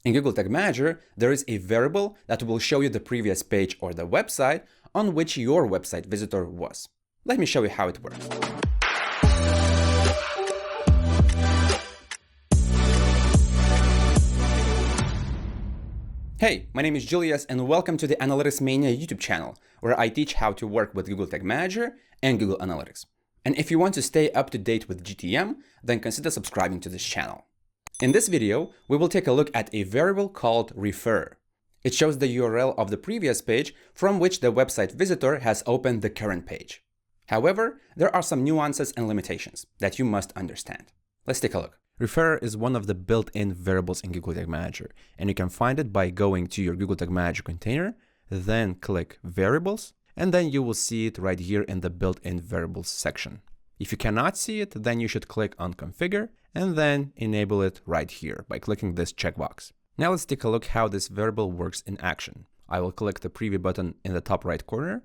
In Google Tag Manager, there is a variable that will show you the previous page or the website on which your website visitor was. Let me show you how it works. Hey, my name is Julius and welcome to the Analytics Mania YouTube channel, where I teach how to work with Google Tag Manager and Google Analytics. And if you want to stay up to date with GTM, then consider subscribing to this channel. In this video, we will take a look at a variable called refer. It shows the URL of the previous page from which the website visitor has opened the current page. However, there are some nuances and limitations that you must understand. Let's take a look. Refer is one of the built-in variables in Google Tag Manager, and you can find it by going to your Google Tag Manager container, then click Variables, and then you will see it right here in the built-in variables section. If you cannot see it, then you should click on Configure and then enable it right here by clicking this checkbox. Now let's take a look how this variable works in action. I will click the preview button in the top right corner,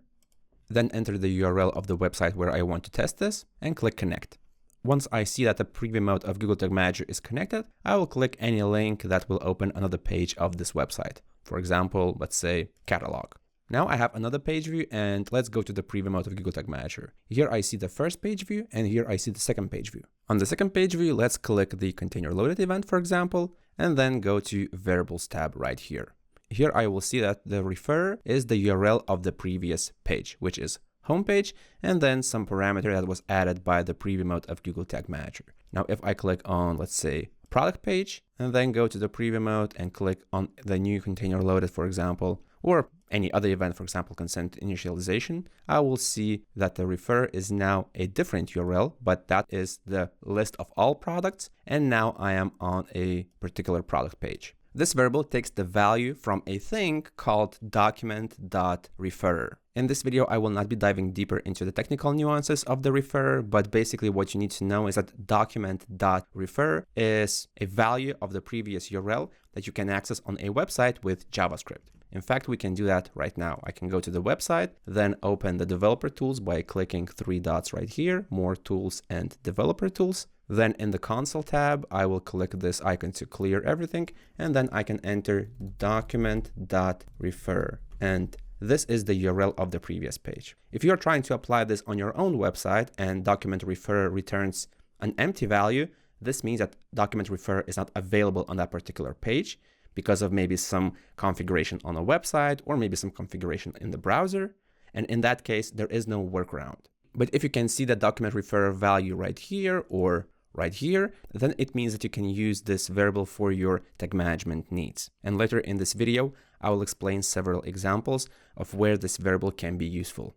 then enter the URL of the website where I want to test this and click Connect. Once I see that the preview mode of Google Tag Manager is connected, I will click any link that will open another page of this website. For example, let's say catalog. Now I have another page view, and let's go to the preview mode of Google Tag Manager. Here I see the first page view, and here I see the second page view. On the second page view, let's click the container loaded event, for example, and then go to variables tab right here. Here I will see that the refer is the URL of the previous page, which is homepage, and then some parameter that was added by the preview mode of Google Tag Manager. Now, if I click on, let's say, product page, and then go to the preview mode and click on the new container loaded, for example, or any other event, for example, consent initialization, I will see that the refer is now a different URL, but that is the list of all products, and now I am on a particular product page. This variable takes the value from a thing called document.refer. In this video, I will not be diving deeper into the technical nuances of the refer, but basically what you need to know is that document.refer is a value of the previous URL that you can access on a website with JavaScript. In fact, we can do that right now. I can go to the website, then open the developer tools by clicking three dots right here, more tools and developer tools. Then in the console tab, I will click this icon to clear everything, and then I can enter document.refer. And this is the URL of the previous page. If you're trying to apply this on your own website and document.refer returns an empty value, this means that document.refer is not available on that particular page because of maybe some configuration on a website or maybe some configuration in the browser. And in that case, there is no workaround. But if you can see the document.refer value right here or right here, then it means that you can use this variable for your tag management needs. And later in this video, I will explain several examples of where this variable can be useful.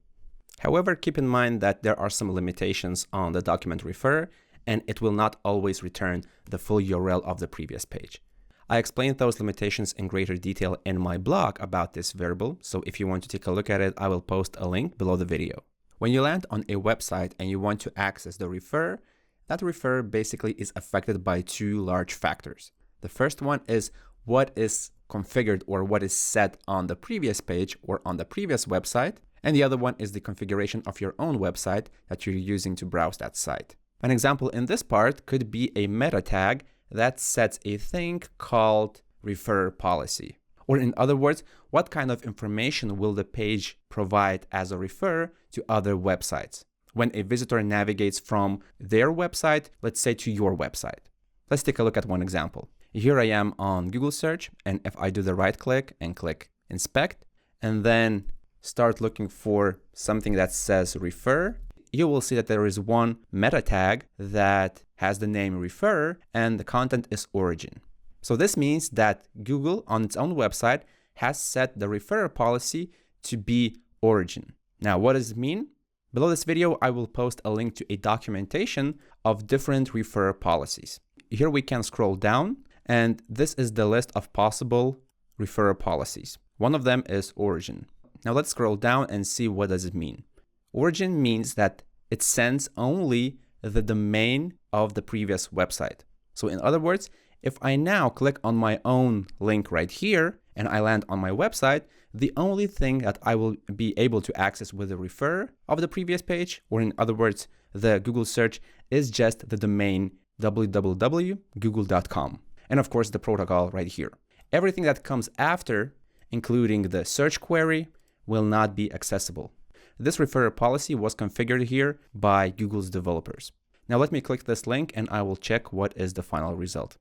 However, keep in mind that there are some limitations on the document.refer, and it will not always return the full URL of the previous page. I explained those limitations in greater detail in my blog about this variable, so if you want to take a look at it, I will post a link below the video. When you land on a website and you want to access the refer, that refer basically is affected by two large factors. The first one is what is configured or what is set on the previous page or on the previous website, and the other one is the configuration of your own website that you're using to browse that site. An example in this part could be a meta tag that sets a thing called refer policy. Or in other words, what kind of information will the page provide as a refer to other websites when a visitor navigates from their website, let's say, to your website? Let's take a look at one example. Here I am on Google search, and if I do the right click and click inspect, and then start looking for something that says refer, you will see that there is one meta tag that has the name refer and the content is origin. So this means that Google on its own website has set the refer policy to be origin. Now, what does it mean? Below this video, I will post a link to a documentation of different refer policies. Here we can scroll down, and this is the list of possible refer policies. One of them is origin. Now let's scroll down and see what does it mean. Origin means that it sends only the domain of the previous website. So in other words, if I now click on my own link right here and I land on my website, the only thing that I will be able to access with the refer of the previous page, or in other words, the Google search, is just the domain www.google.com. And of course, the protocol right here. Everything that comes after, including the search query, will not be accessible. This referrer policy was configured here by Google's developers. Now let me click this link and I will check what is the final result.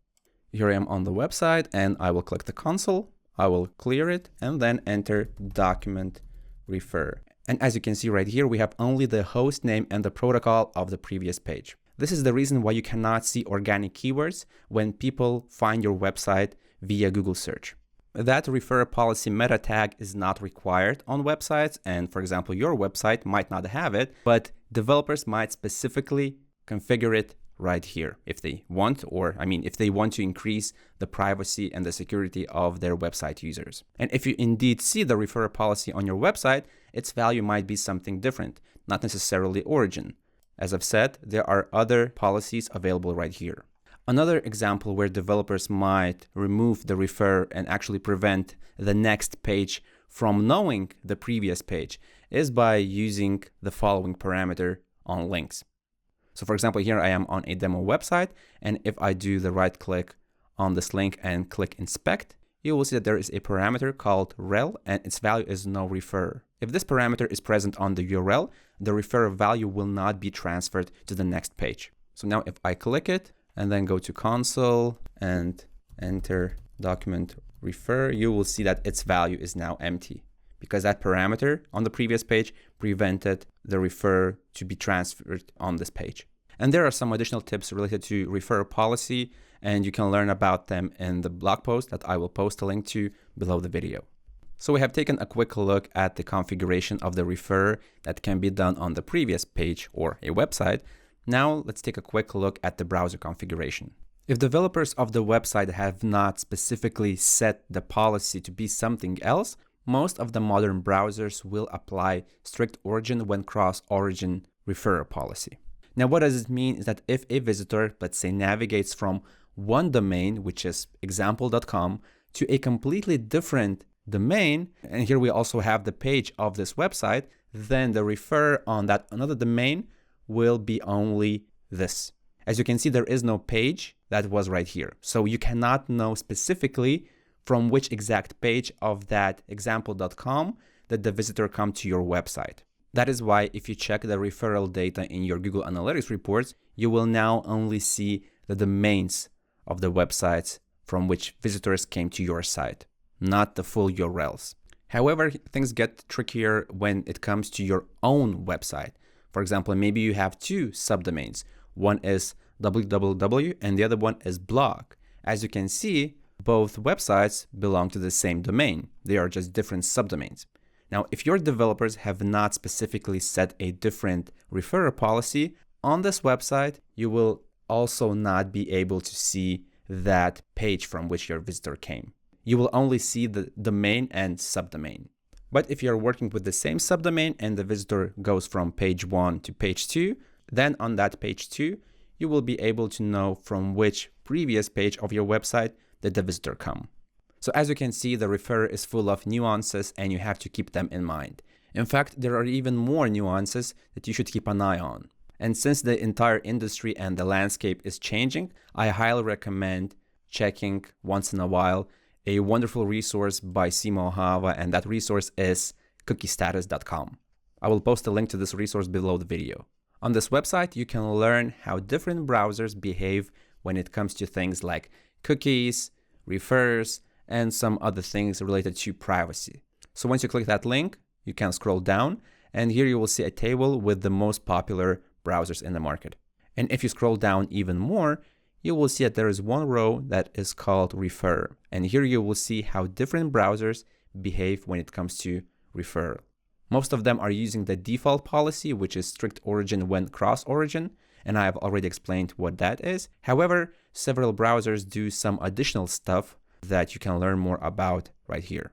Here I am on the website and I will click the console. I will clear it and then enter document refer. And as you can see right here, we have only the host name and the protocol of the previous page. This is the reason why you cannot see organic keywords when people find your website via Google search. That referrer policy meta tag is not required on websites, and for example, your website might not have it, but developers might specifically configure it right here if they want, if they want to increase the privacy and the security of their website users. And if you indeed see the referrer policy on your website, its value might be something different, not necessarily origin. As I've said, there are other policies available right here. Another example where developers might remove the refer and actually prevent the next page from knowing the previous page is by using the following parameter on links. So for example, here I am on a demo website, and if I do the right click on this link and click inspect, you will see that there is a parameter called rel and its value is no refer. If this parameter is present on the URL, the refer value will not be transferred to the next page. So now if I click it, and then go to console and enter document refer, you will see that its value is now empty because that parameter on the previous page prevented the refer to be transferred on this page. And there are some additional tips related to refer policy, and you can learn about them in the blog post that I will post a link to below the video. So we have taken a quick look at the configuration of the refer that can be done on the previous page or a website. Now let's take a quick look at the browser configuration. If developers of the website have not specifically set the policy to be something else, most of the modern browsers will apply strict origin when cross-origin referrer policy. Now what does it mean is that if a visitor, let's say, navigates from one domain, which is example.com, to a completely different domain, and here we also have the page of this website, then the refer on that another domain will be only this. As you can see, there is no page that was right here. So you cannot know specifically from which exact page of that example.com that the visitor come to your website. That is why if you check the referral data in your Google Analytics reports, you will now only see the domains of the websites from which visitors came to your site, not the full URLs. However, things get trickier when it comes to your own website. For example, maybe you have two subdomains. One is www and the other one is blog. As you can see, both websites belong to the same domain. They are just different subdomains. Now, if your developers have not specifically set a different referrer policy on this website, you will also not be able to see that page from which your visitor came. You will only see the domain and subdomain. But if you're working with the same subdomain and the visitor goes from page 1 to page 2, then on that page 2, you will be able to know from which previous page of your website did the visitor come. So as you can see, the referrer is full of nuances and you have to keep them in mind. In fact, there are even more nuances that you should keep an eye on. And since the entire industry and the landscape is changing, I highly recommend checking once in a while a wonderful resource by Simo Ahava, and that resource is cookiestatus.com. I will post a link to this resource below the video. On this website, you can learn how different browsers behave when it comes to things like cookies, refers, and some other things related to privacy. So once you click that link, you can scroll down, and here you will see a table with the most popular browsers in the market. And if you scroll down even more, you will see that there is one row that is called refer. And here you will see how different browsers behave when it comes to referral. Most of them are using the default policy, which is strict origin when cross-origin, and I have already explained what that is. However, several browsers do some additional stuff that you can learn more about right here.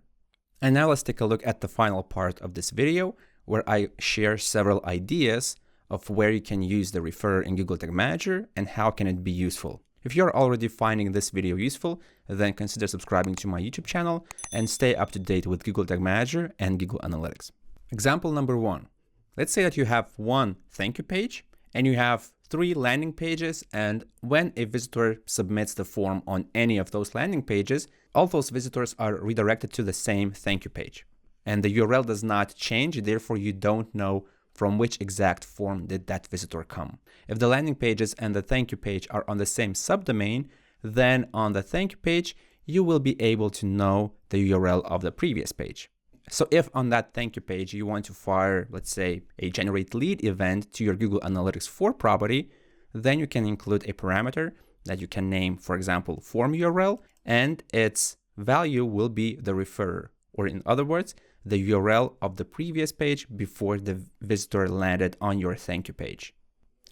And now let's take a look at the final part of this video, where I share several ideas of where you can use the refer in Google Tag Manager and how can it be useful. If you're already finding this video useful, then consider subscribing to my YouTube channel and stay up to date with Google Tag Manager and Google Analytics. Example number 1. Let's say that you have one thank you page and you have 3 landing pages, and when a visitor submits the form on any of those landing pages, all those visitors are redirected to the same thank you page. And the URL does not change, therefore you don't know from which exact form did that visitor come. If the landing pages and the thank you page are on the same subdomain, then on the thank you page, you will be able to know the URL of the previous page. So if on that thank you page you want to fire, let's say, a generate lead event to your Google Analytics 4 property, then you can include a parameter that you can name, for example, form URL, and its value will be the referrer, or in other words, the URL of the previous page before the visitor landed on your thank you page.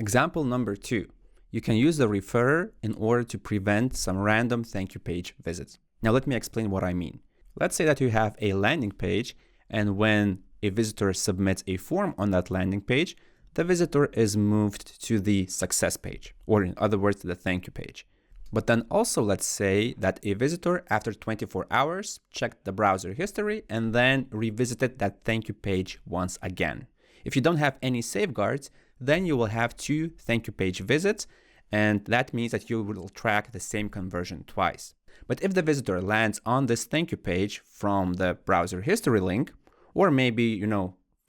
Example number 2. You can use the referrer in order to prevent some random thank you page visits. Now let me explain what I mean. Let's say that you have a landing page, and when a visitor submits a form on that landing page, the visitor is moved to the success page, or in other words, the thank you page. But then also let's say that a visitor after 24 hours checked the browser history and then revisited that thank you page once again. If you don't have any safeguards, then you will have 2 thank you page visits, and that means that you will track the same conversion twice. But if the visitor lands on this thank you page from the browser history link, or maybe,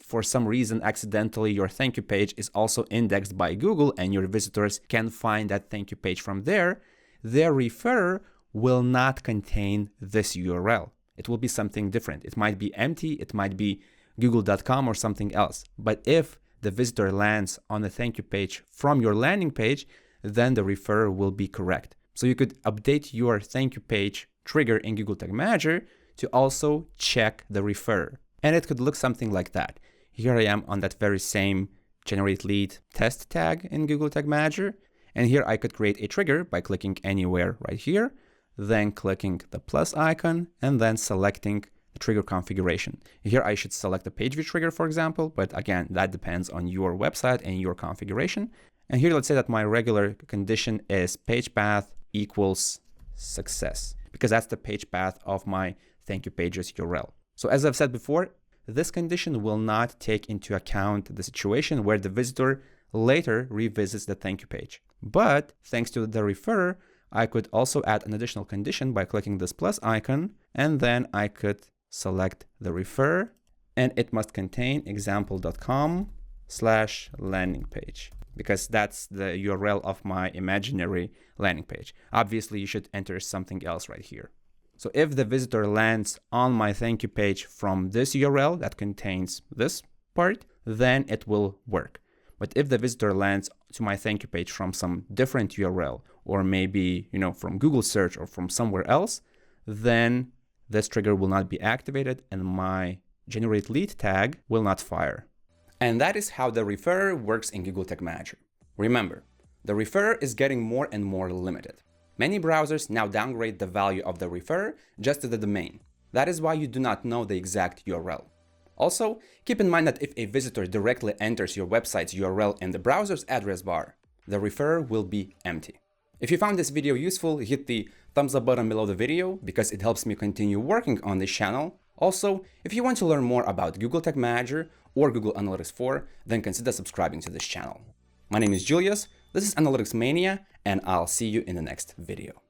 for some reason accidentally your thank you page is also indexed by Google and your visitors can find that thank you page from there, their referrer will not contain this URL. It will be something different. It might be empty, it might be google.com or something else. But if the visitor lands on the thank you page from your landing page, then the referrer will be correct. So you could update your thank you page trigger in Google Tag Manager to also check the referrer. And it could look something like that. Here I am on that very same generate lead test tag in Google Tag Manager. And here I could create a trigger by clicking anywhere right here, then clicking the plus icon, and then selecting the trigger configuration. Here I should select the page view trigger, for example, but again, that depends on your website and your configuration. And here, let's say that my regular condition is page path equals success, because that's the page path of my thank you page's URL. So as I've said before, this condition will not take into account the situation where the visitor later revisits the thank you page. But thanks to the referrer, I could also add an additional condition by clicking this plus icon, and then I could select the referrer, and it must contain example.com/landing page, because that's the URL of my imaginary landing page. Obviously, you should enter something else right here. So if the visitor lands on my thank you page from this URL that contains this part, then it will work. But if the visitor lands to my thank you page from some different URL, or maybe, from Google search or from somewhere else, then this trigger will not be activated and my generate lead tag will not fire. And that is how the referrer works in Google Tag Manager. Remember, the referrer is getting more and more limited. Many browsers now downgrade the value of the referrer just to the domain. That is why you do not know the exact URL. Also, keep in mind that if a visitor directly enters your website's URL in the browser's address bar, the referrer will be empty. If you found this video useful, hit the thumbs up button below the video because it helps me continue working on this channel. Also, if you want to learn more about Google Tag Manager or Google Analytics 4, then consider subscribing to this channel. My name is Julius, this is Analytics Mania, and I'll see you in the next video.